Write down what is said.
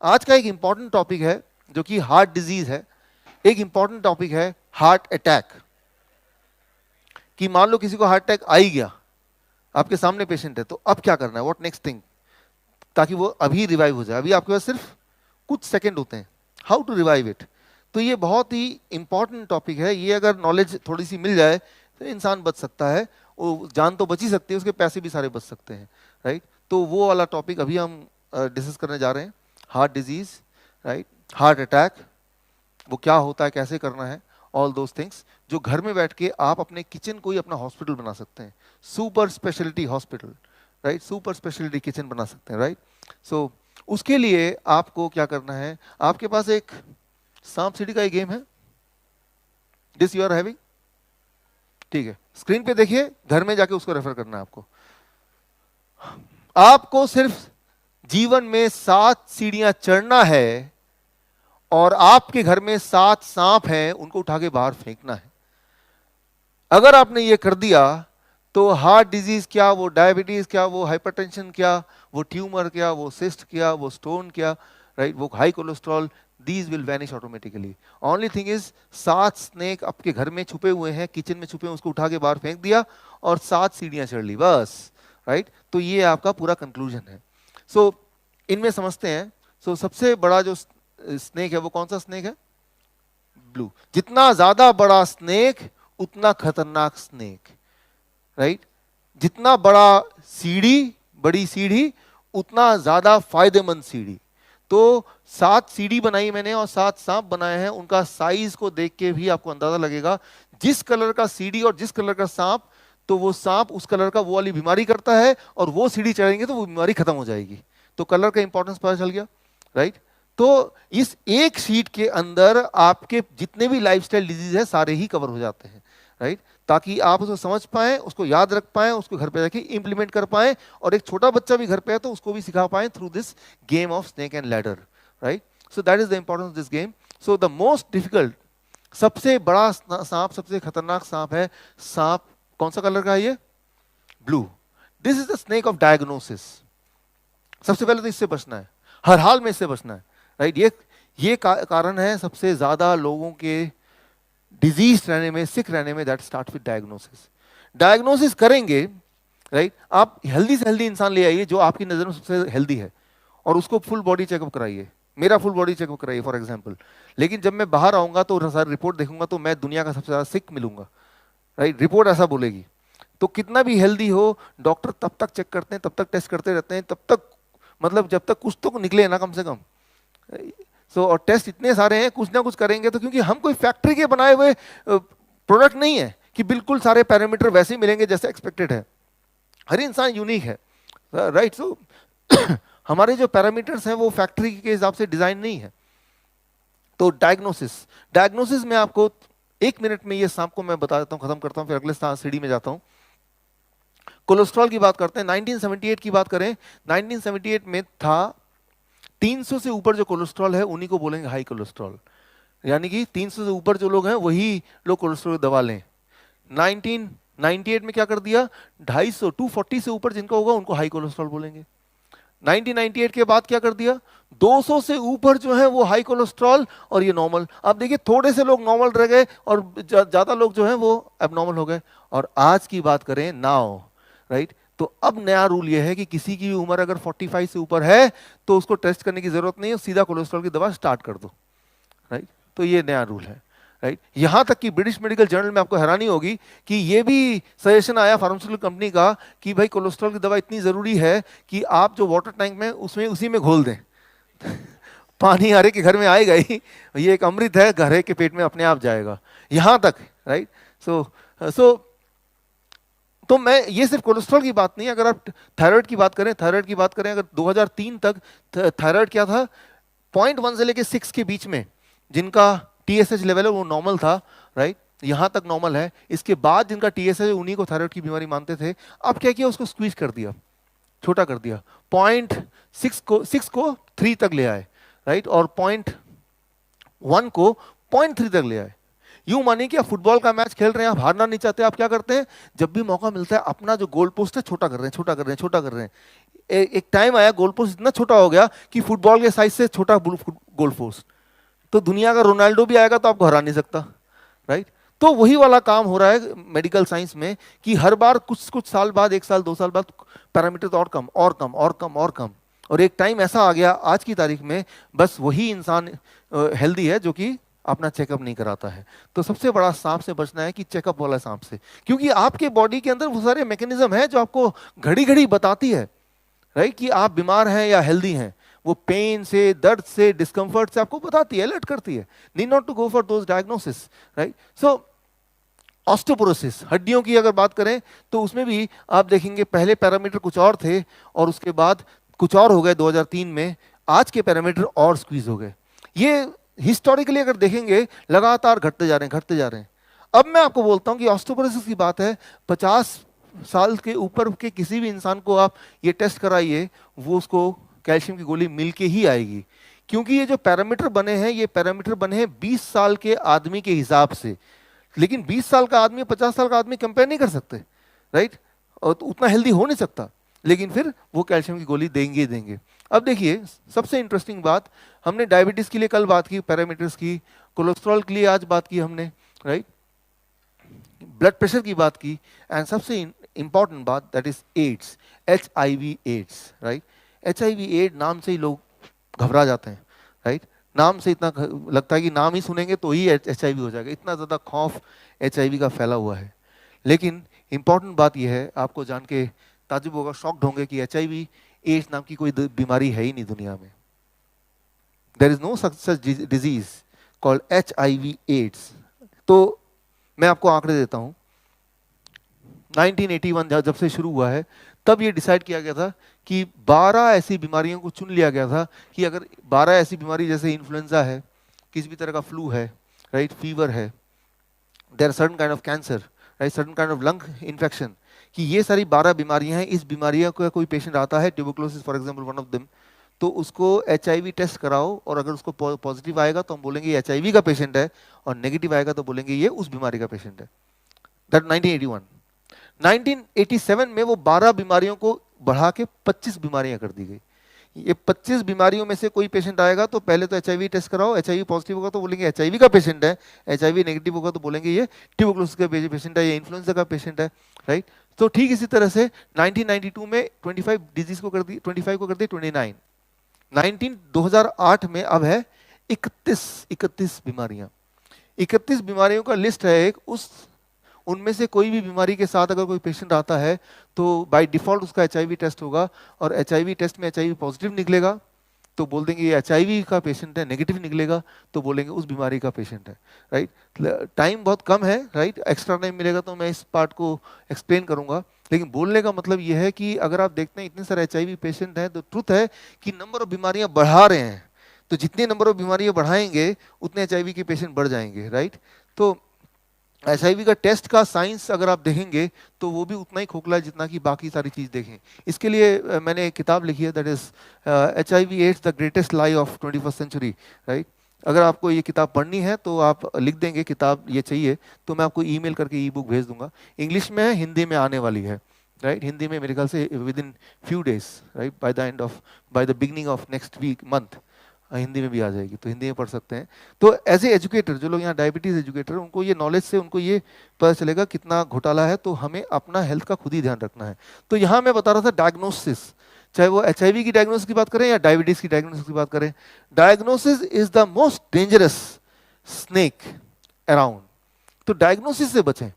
आज का एक इंपॉर्टेंट टॉपिक है जो कि हार्ट डिजीज है। एक इंपॉर्टेंट टॉपिक है हार्ट अटैक। कि मान लो किसी को हार्ट अटैक आ ही गया, आपके सामने पेशेंट है, तो अब क्या करना है, व्हाट नेक्स्ट थिंग, ताकि वो अभी रिवाइव हो जाए। अभी आपके पास सिर्फ कुछ सेकंड होते हैं, हाउ टू रिवाइव इट। तो ये बहुत ही इंपॉर्टेंट टॉपिक है। ये अगर नॉलेज थोड़ी सी मिल जाए तो इंसान बच सकता है। वो जान तो बच ही सकती है, उसके पैसे भी सारे बच सकते हैं, राइट। तो वो वाला टॉपिक अभी हम डिस्कस करने जा रहे हैं, heart disease, right, heart attack, वो क्या होता है, कैसे करना है, ऑल दोज थिंग्स जो घर में बैठ के आप अपने किचन को ही अपना हॉस्पिटल बना सकते हैं। Super speciality hospital, right, super speciality kitchen बना सकते हैं, राइट। सो उसके लिए आपको क्या करना है, आपके पास एक सांप सीढ़ी का एक गेम है, दिस यू आर हैविंग, ठीक है, स्क्रीन पे देखिए, घर में जाके उसको रेफर करना है आपको। आपको सिर्फ जीवन में 7 सीढ़ियां चढ़ना है और आपके घर में 7 सांप हैं, उनको उठा के बाहर फेंकना है। अगर आपने ये कर दिया तो हार्ट डिजीज क्या, वो डायबिटीज क्या, वो हाइपरटेंशन क्या, वो ट्यूमर क्या, वो सिस्ट क्या, वो स्टोन क्या, राइट, वो high cholesterol, these will vanish automatically. Only thing is 7 snake आपके घर में छुपे हुए हैं, किचन में छुपे हुए, उसको उठा के बाहर फेंक दिया और 7 सीढ़ियां चढ़ ली, बस, राइट। तो ये आपका पूरा कंक्लूजन है। सो इनमें समझते हैं। सो सबसे बड़ा जो स्नेक है वो कौन सा स्नेक है, ब्लू। जितना ज्यादा बड़ा स्नेक उतना खतरनाक स्नेक, राइट। जितना बड़ा सीढ़ी, बड़ी सीढ़ी, उतना ज्यादा फायदेमंद सीढ़ी। तो 7 सीढ़ी बनाई मैंने और 7 सांप बनाए हैं, उनका साइज को देख के भी आपको अंदाजा लगेगा, जिस कलर का सीढ़ी और जिस कलर का सांप, तो वो सांप उस कलर का वो वाली बीमारी करता है, और वो सीढ़ी चढ़ेंगे तो वो बीमारी खत्म हो जाएगी। तो कलर का इंपॉर्टेंस पता चल गया, राइट। तो इस एक शीट के अंदर आपके जितने भी लाइफस्टाइल डिजीज है सारे ही कवर हो जाते हैं, राइट। ताकि आप उसको समझ पाएं, उसको याद रख पाएं, उसको घर पे जाके इंप्लीमेंट कर पाएं, और एक छोटा बच्चा भी घर पे है तो उसको भी सिखा पाएं through this game of snake and ladder, right. So that is the importance of this game. So the most difficult, सबसे बड़ा सांप, सबसे खतरनाक सांप है सांप, कौन सा कलर का है ये, blue. This is the snake of diagnosis. सबसे पहले तो इससे बचना है, हर हाल में इससे बचना है, राइट। ये कारण है सबसे ज्यादा लोगों के डिजीज रहने में, सिक रहने में, that start with diagnosis. Diagnosis करेंगे, राइट। आप हेल्दी से हेल्दी इंसान ले आइए जो आपकी नजर में सबसे हेल्दी है, और उसको फुल बॉडी चेकअप कराइए, मेरा फुल बॉडी चेकअप कराइए फॉर एग्जांपल। लेकिन जब मैं बाहर आऊंगा तो सारी रिपोर्ट देखूंगा तो मैं दुनिया का सबसे ज्यादा सिक मिलूंगा, राइट, रिपोर्ट ऐसा बोलेगी। तो कितना भी हेल्दी हो, डॉक्टर तब तक चेक करते हैं, तब तक टेस्ट करते रहते हैं, तब तक, मतलब जब तक कुछ तो निकले ना कम से कम। सो और टेस्ट इतने सारे हैं, कुछ ना कुछ करेंगे। तो क्योंकि हम कोई फैक्ट्री के बनाए हुए प्रोडक्ट नहीं है कि बिल्कुल सारे पैरामीटर वैसे ही मिलेंगे जैसे एक्सपेक्टेड है। हर इंसान यूनिक है, राइट। सो हमारे जो पैरामीटर्स हैं वो फैक्ट्री के हिसाब से डिजाइन नहीं है। तो डायग्नोसिस में आपको 1 मिनट में ये सांप को मैं बता देता हूं, खत्म करता हूं, फिर अगले सीढ़ी में जाता हूं। कोलेस्ट्रॉल की बात करते हैं, 1978 की बात करें, 1978 में था 300 से ऊपर जो कोलेस्ट्रॉल है उन्हीं को बोलेंगे हाई कोलेस्ट्रॉल। यानी कि 300 से ऊपर जो लोग हैं वही लोग कोलेस्ट्रॉल की दवा लें। 1998 में क्या कर दिया, 250 240 से ऊपर जिनका होगा उनको हाई कोलेस्ट्रॉल बोलेंगे। 1998 के बाद क्या कर दिया, 200 से ऊपर जो है वो हाई कोलेस्ट्रॉल और ये नॉर्मल। अब देखिए थोड़े से लोग नॉर्मल रह गए और ज्यादा लोग जो हैं वो एबनॉर्मल हो गए। और आज की बात करें नाउ, राइट, तो अब नया रूल ये है कि किसी की उम्र अगर 45 से ऊपर है तो उसको टेस्ट करने की जरूरत नहीं है, सीधा कोलेस्ट्रॉल की दवा स्टार्ट कर दो, राइट। तो ये नया रूल है, राइट। यहां तक कि ब्रिटिश मेडिकल जर्नल में आपको हैरानी होगी कि ये भी सजेशन आया फार्मास्यूटिकल कंपनी का कि भाई कोलेस्ट्रॉल की दवा इतनी जरूरी है कि आप जो वाटर टैंक में उसमें उसी में घोल दें। पानी हर एक के घर में आएगा ही, ये एक अमृत है, हर के पेट में अपने आप जाएगा, यहां तक, राइट। सो तो मैं ये सिर्फ कोलेस्ट्रॉल की बात नहीं, अगर आप थायराइड की बात करें, अगर 2003 तक थायराइड क्या था, 0.1 से लेके 6 के बीच में जिनका टीएसएच लेवल है वो नॉर्मल था, राइट, यहां तक नॉर्मल है। इसके बाद जिनका टीएसएच है उन्हीं को थायराइड की बीमारी मानते थे। अब क्या किया, उसको स्क्वीज कर दिया, छोटा कर दिया, 0.6 को 3 तक ले आए, राइट, और 0.1 को 0.3 तक ले आए। यूं मानिए कि आप फुटबॉल का मैच खेल रहे हैं, आप हारना नहीं चाहते, आप क्या करते हैं, जब भी मौका मिलता है अपना जो गोल पोस्ट है छोटा कर रहे हैं, छोटा कर रहे हैं, छोटा कर रहे हैं। एक टाइम आया गोल पोस्ट इतना छोटा हो गया कि फुटबॉल के साइज से छोटा गोल पोस्ट, तो दुनिया का रोनाल्डो भी आएगा तो आपको हरा नहीं सकता, राइट। तो वही वाला काम हो रहा है मेडिकल साइंस में कि हर बार कुछ कुछ साल बाद, 1 साल 2 साल बाद पैरामीटर और कम और कम और कम और कम, और एक टाइम ऐसा आ गया आज की तारीख में बस वही इंसान हेल्दी है जो कि अपना चेकअप नहीं कराता है। तो सबसे बड़ा सांप से बचना है कि चेकअप वाला सांप से, क्योंकि आपके बॉडी के अंदर वो सारे मैकेनिज्म है जो आपको घड़ी घड़ी बताती है, राइट, कि आप बीमार हैं या हेल्दी हैं। वो पेन से, दर्द से, डिस्कम्फर्ट से आपको बताती है, अलर्ट करती है। Need not to go for those diagnosis, right. So osteoporosis, हड्डियों की अगर बात करें तो उसमें भी आप देखेंगे पहले पैरामीटर कुछ और थे और उसके बाद कुछ और हो गए 2003 में, आज के पैरामीटर और स्क्वीज हो गए। ये हिस्टोरिकली अगर देखेंगे लगातार घटते जा रहे हैं, घटते जा रहे हैं। अब मैं आपको बोलता हूं कि ऑस्टियोपोरोसिस की बात है, 50 साल के ऊपर के किसी भी इंसान को आप ये टेस्ट कराइए, वो उसको कैल्शियम की गोली मिल के ही आएगी, क्योंकि ये जो पैरामीटर बने हैं ये पैरामीटर बने हैं 20 साल के आदमी के हिसाब से। लेकिन 20 साल का आदमी 50 साल का आदमी कंपेयर नहीं कर सकते, राइट, और तो उतना हेल्दी हो नहीं सकता, लेकिन फिर वो कैल्शियम की गोली देंगे ही देंगे। अब देखिए सबसे इंटरेस्टिंग बात, हमने डायबिटीज के लिए कल बात की पैरामीटर्स की, कोलेस्ट्रॉल के लिए आज बात की हमने, राइट, ब्लड प्रेशर की बात की, एंड सबसे इंपॉर्टेंट बात that is AIDS, HIV AIDS, right. HIV aid नाम से ही लोग घबरा जाते हैं, राइट। नाम से इतना लगता है कि नाम ही सुनेंगे तो ही HIV हो जाएगा, इतना ज़्यादा खौफ HIV का फैला हुआ है। लेकिन इंपॉर्टेंट बात यह है, आपको जान के ताजुब होगा, शॉक्ड होंगे कि HIV एड्स नाम की कोई बीमारी है ही नहीं दुनिया में। There is no such disease called HIV AIDS. तो मैं आपको आंकड़े देता हूं, 1981 जब से शुरू हुआ है तब ये डिसाइड किया गया था कि 12 ऐसी बीमारियों को चुन लिया गया था कि अगर 12 ऐसी बीमारी जैसे इन्फ्लुएंजा है, किसी भी तरह का फ्लू है, राइट, फीवर है, there certain kind of cancer, right, certain kind of lung infection, कि ये सारी 12 बीमारियां हैं। इस बीमारियों का कोई पेशेंट आता है, tuberculosis for example one of them, तो उसको HIV टेस्ट कराओ और अगर उसको पॉजिटिव आएगा तो हम बोलेंगे ये HIV का पेशेंट है, और नेगेटिव आएगा तो बोलेंगे ये उस बीमारी का पेशेंट है। दैट 1981। 1987 में वो 12 बीमारियों को बढ़ा के 25 बीमारियां कर दी गई। ये 25 बीमारियों में से कोई पेशेंट आएगा तो पहले तो HIV टेस्ट कराओ, HIV पॉजिटिव होगा तो बोलेंगे HIV का पेशेंट है, HIV नेगेटिव होगा तो बोलेंगे ये ट्यूबरकुलोसिस का पेशेंट है, ये इन्फ्लुएंजा का पेशेंट है, राइट। तो ठीक इसी तरह से 1992 में 25 डिजीज को कर दी, 25 को कर दी 29। 2008 में अब है 31 बीमारियां। 31 बीमारियों का लिस्ट है एक, उनमें से कोई भी बीमारी के साथ अगर कोई पेशेंट आता है तो बाय डिफॉल्ट उसका HIV टेस्ट होगा, और HIV टेस्ट में HIV पॉजिटिव निकलेगा तो बोल देंगे ये HIV का पेशेंट है, नेगेटिव निकलेगा तो बोलेंगे उस बीमारी का पेशेंट है, राइट। टाइम बहुत कम है, राइट, एक्स्ट्रा टाइम मिलेगा तो मैं इस पार्ट को एक्सप्लेन करूंगा, लेकिन बोलने का मतलब यह है कि अगर आप देखते हैं इतने सारे HIV पेशेंट हैं तो ट्रुथ है कि नंबर ऑफ बीमारियां बढ़ा रहे हैं, तो जितने नंबर ऑफ बीमारियां बढ़ाएंगे उतने HIV के पेशेंट बढ़ जाएंगे, राइट। तो HIV का टेस्ट का साइंस अगर आप देखेंगे तो वो भी उतना ही खोखला है जितना कि बाकी सारी चीज़ देखें। इसके लिए मैंने एक किताब लिखी है, that is HIV AIDS the greatest lie of 21st century, right. अगर आपको ये किताब पढ़नी है तो आप लिख देंगे किताब ये चाहिए तो मैं आपको ईमेल करके ई बुक भेज दूंगा। इंग्लिश में है, हिंदी में आने वाली है, राइट। हिंदी में मेरे ख्याल से within few days, right, by the beginning of next week month Hindi में भी आ जाएगी, तो हिंदी में पढ़ सकते हैं। तो एज ए एजुकेटर, जो लोग यहाँ डायबिटीज एजुकेटर, उनको ये नॉलेज से उनको ये पता चलेगा कितना घोटाला है, तो हमें अपना हेल्थ का खुद ही ध्यान रखना है। तो यहाँ मैं बता रहा था डायग्नोसिस, चाहे वो HIV की डायग्नोसिस की बात करें या डायबिटीज की डायग्नोसिस की बात करें, diagnosis is the most dangerous snake around. तो डायग्नोसिस से बचें।